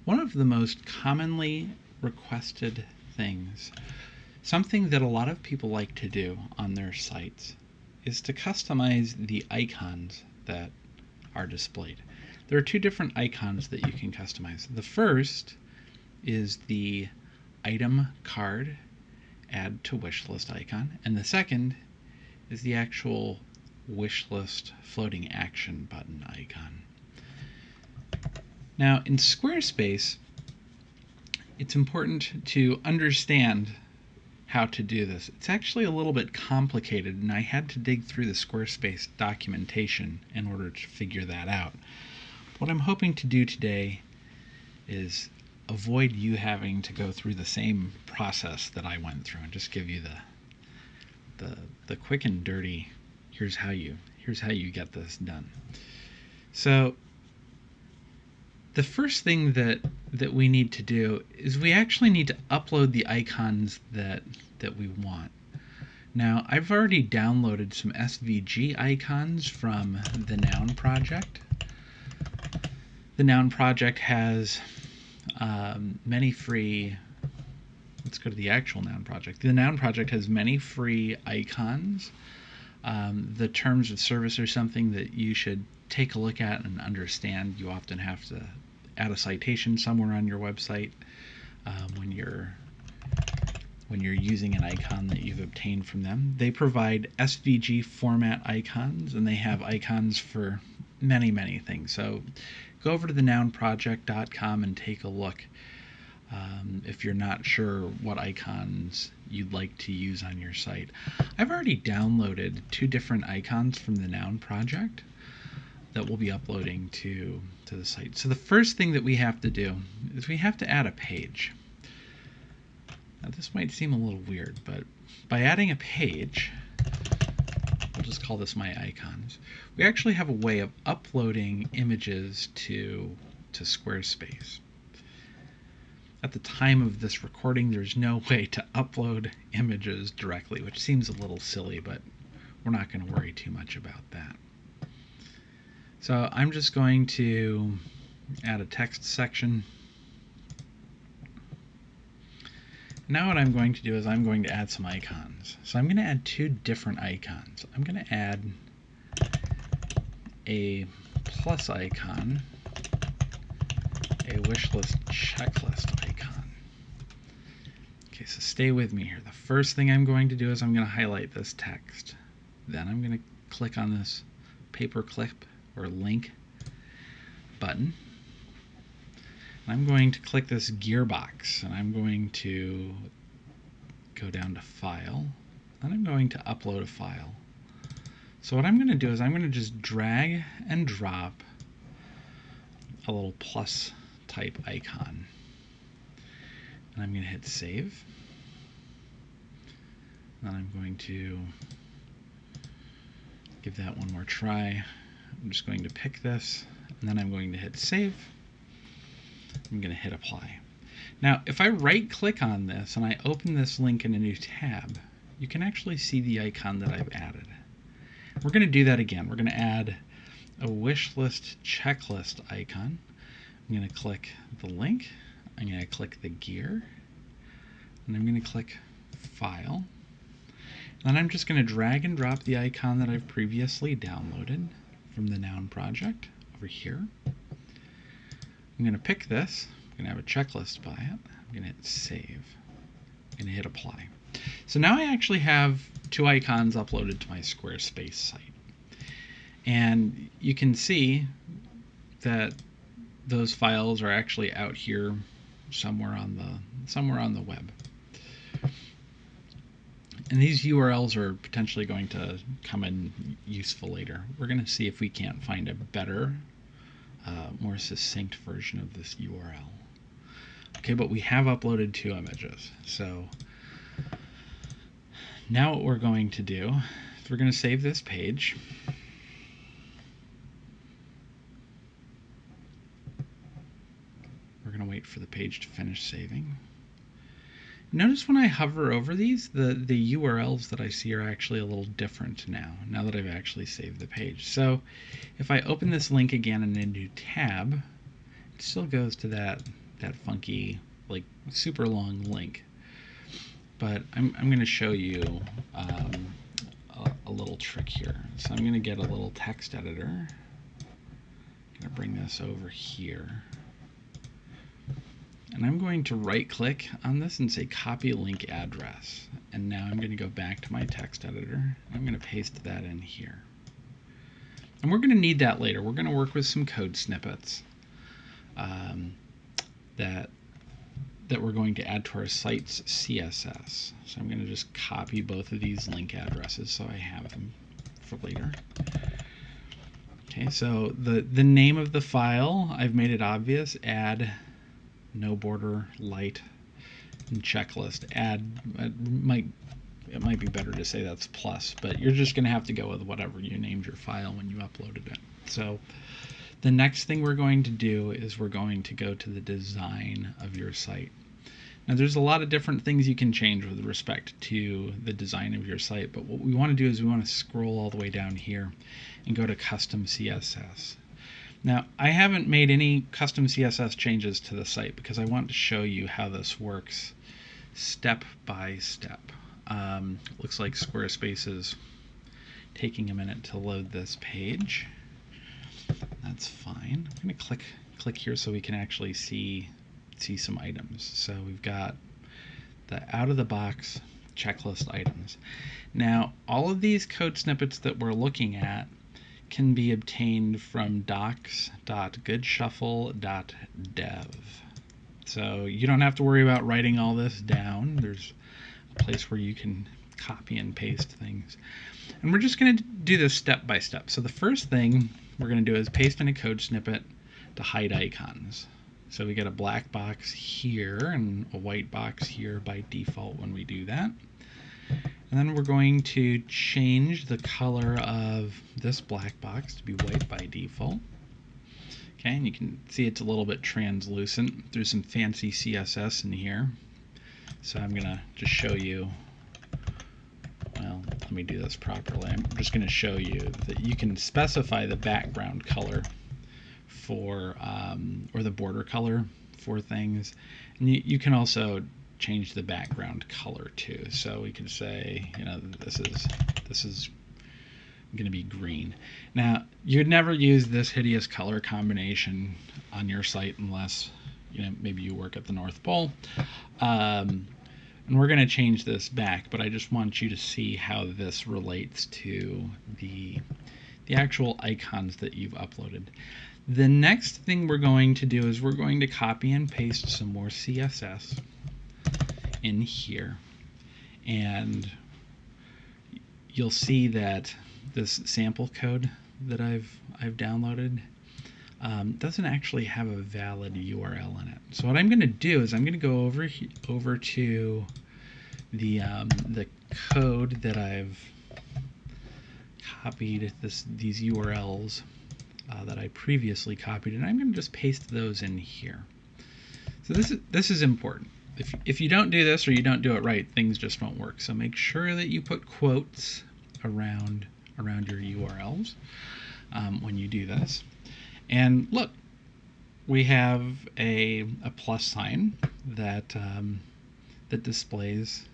One of the most commonly requested things, something that a lot of people like to do on their sites, is to customize the icons that are displayed. There are two different icons that you can customize. The first is the item card add to wish list icon, and the second is the actual wish list floating action button icon. Now in Squarespace, it's important to understand how to do this. It's actually a little bit complicated, and I had to dig through the Squarespace documentation in order to figure that out. What I'm hoping to do today is avoid you having to go through the same process that I went through and just give you the quick and dirty, here's how you get this done. So the first thing that we need to do is we actually need to upload the icons that we want. Now, I've already downloaded some SVG icons from the Noun project. The Noun project has many free, let's go to the actual Noun project. The Noun project has many free icons. The terms of service are something that you should take a look at and understand. You often have to add a citation somewhere on your website when you're using an icon that you've obtained from them. They provide SVG format icons, and they have icons for many things. So go over to the nounproject.com and take a look if you're not sure what icons you'd like to use on your site. I've already downloaded two different icons from the Noun project that we'll be uploading to the site. So the first thing that we have to do is we have to add a page. Now this might seem a little weird, but by adding a page, we'll just call this my icons, we actually have a way of uploading images to Squarespace. At the time of this recording, there's no way to upload images directly, which seems a little silly, but we're not going to worry too much about that. So I'm just going to add a text section. Now what I'm going to do is I'm going to add some icons. So I'm going to add two different icons. I'm going to add a plus icon, a wish list checklist icon. Okay, so stay with me here. The first thing I'm going to do is I'm going to highlight this text. Then I'm going to click on this paperclip or link button. And I'm going to click this gearbox, and I'm going to go down to File, and I'm going to upload a file. So what I'm going to do is I'm going to just drag and drop a little plus type icon. And I'm going to hit Save. And then I'm going to give that one more try. I'm just going to pick this, and then I'm going to hit Save. I'm going to hit Apply. Now, if I right-click on this and I open this link in a new tab, you can actually see the icon that I've added. We're going to do that again. We're going to add a wish list checklist icon. I'm going to click the link. I'm going to click the gear, and I'm going to click File. And then I'm just going to drag and drop the icon that I've previously downloaded from the Noun project over here. I'm going to pick this. I'm going to have a checklist by it. I'm going to hit Save. I'm going to hit Apply. So now I actually have two icons uploaded to my Squarespace site. And you can see that those files are actually out here somewhere on the web. And these URLs are potentially going to come in useful later. We're going to see if we can't find a better, more succinct version of this URL. Okay, but we have uploaded two images. So now what we're going to do is we're going to save this page. We're going to wait for the page to finish saving. Notice when I hover over these, the URLs that I see are actually a little different now that I've actually saved the page. So if I open this link again in a new tab, it still goes to that funky, like, super long link. But I'm going to show you a little trick here. So I'm going to get a little text editor. I'm going to bring this over here. And I'm going to right click on this and say copy link address. And now I'm going to go back to my text editor. I'm going to paste that in here. And we're going to need that later. We're going to work with some code snippets that we're going to add to our site's CSS. So I'm going to just copy both of these link addresses so I have them for later. Okay, so the name of the file, I've made it obvious. Add no border light and checklist. Add, it might be better to say that's plus, but you're just going to have to go with whatever you named your file when you uploaded it. So the next thing we're going to do is we're going to go to the design of your site. Now there's a lot of different things you can change with respect to the design of your site, but what we want to do is we want to scroll all the way down here and go to custom CSS. Now I haven't made any custom CSS changes to the site because I want to show you how this works step by step. Looks like Squarespace is taking a minute to load this page. That's fine. I'm going to click here so we can actually see some items. So we've got the out-of-the-box checklist items. Now, all of these code snippets that we're looking at can be obtained from docs.goodshuffle.dev. So you don't have to worry about writing all this down. There's a place where you can copy and paste things. And we're just going to do this step by step. So the first thing we're going to do is paste in a code snippet to hide icons. So we get a black box here and a white box here by default when we do that. And then we're going to change the color of this black box to be white by default. Okay, and you can see it's a little bit translucent. There's some fancy CSS in here. So I'm going to just show you, well, let me do this properly. I'm just going to show you that you can specify the background color for, or the border color for things. And you can also change the background color too. So we can say, you know, this is going to be green. Now, you'd never use this hideous color combination on your site unless, you know, maybe you work at the North Pole. And we're going to change this back, but I just want you to see how this relates to the actual icons that you've uploaded. The next thing we're going to do is we're going to copy and paste some more CSS in here. And you'll see that this sample code that I've downloaded doesn't actually have a valid URL in it. So what I'm going to do is I'm going to go over to the code that I've copied, these URLs that I previously copied, and I'm going to just paste those in here. So this is important. If you don't do this or you don't do it right, things just won't work. So make sure that you put quotes around your URLs when you do this. And look, we have a plus sign that that displays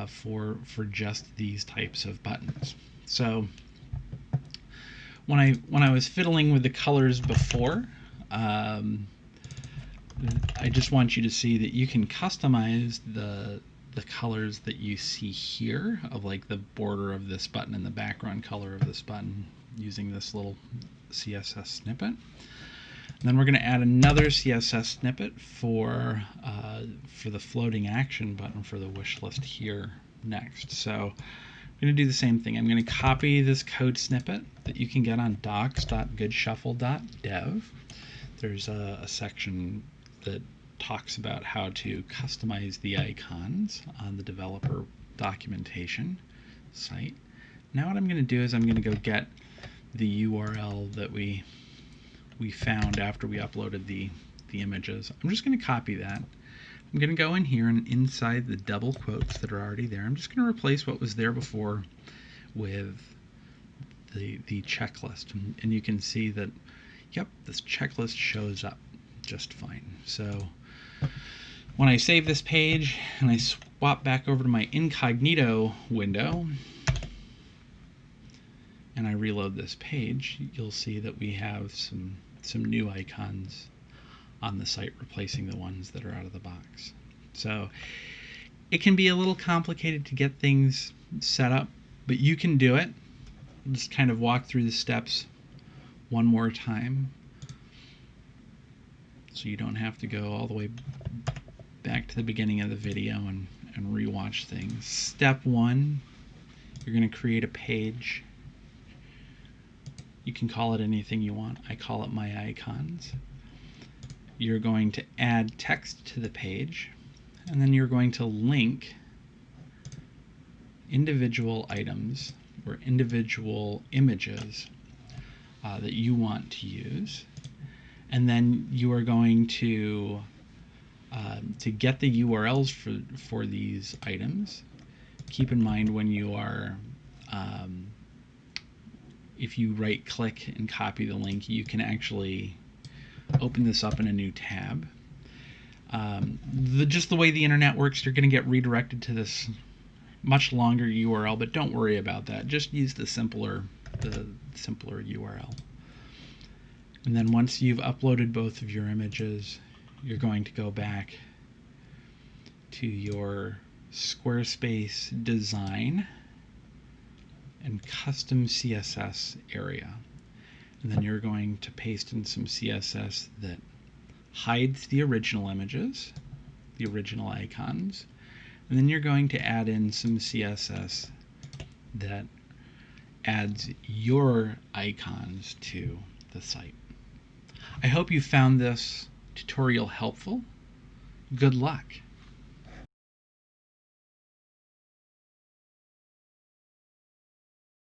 for just these types of buttons. So when I was fiddling with the colors before, I just want you to see that you can customize the colors that you see here of like the border of this button and the background color of this button using this little CSS snippet. And then we're going to add another CSS snippet for the floating action button for the wish list here next. So I'm going to do the same thing. I'm going to copy this code snippet that you can get on docs.goodshuffle.dev. There's a section that talks about how to customize the icons on the developer documentation site. Now what I'm going to do is I'm going to go get the URL that we found after we uploaded the images. I'm just going to copy that. I'm going to go in here and inside the double quotes that are already there, I'm just going to replace what was there before with the checklist. And you can see that, yep, this checklist shows up. just fine. So when I save this page and I swap back over to my incognito window and I reload this page, you'll see that we have some new icons on the site, replacing the ones that are out of the box. So it can be a little complicated to get things set up, but you can do it. Just kind of walk through the steps one more time so you don't have to go all the way back to the beginning of the video and rewatch things. Step 1, you're going to create a page. You can call it anything you want. I call it My Icons. You're going to add text to the page, and then you're going to link individual items or individual images that you want to use, and then you are going to get the URLs for these items. Keep in mind when you are if you right click and copy the link, you can actually open this up in a new tab. Just the way the internet works, you're going to get redirected to this much longer URL, but don't worry about that. Just use the simpler URL. And then once you've uploaded both of your images, you're going to go back to your Squarespace design and custom CSS area. And then you're going to paste in some CSS that hides the original images, the original icons, and then you're going to add in some CSS that adds your icons to the site. I hope you found this tutorial helpful. Good luck.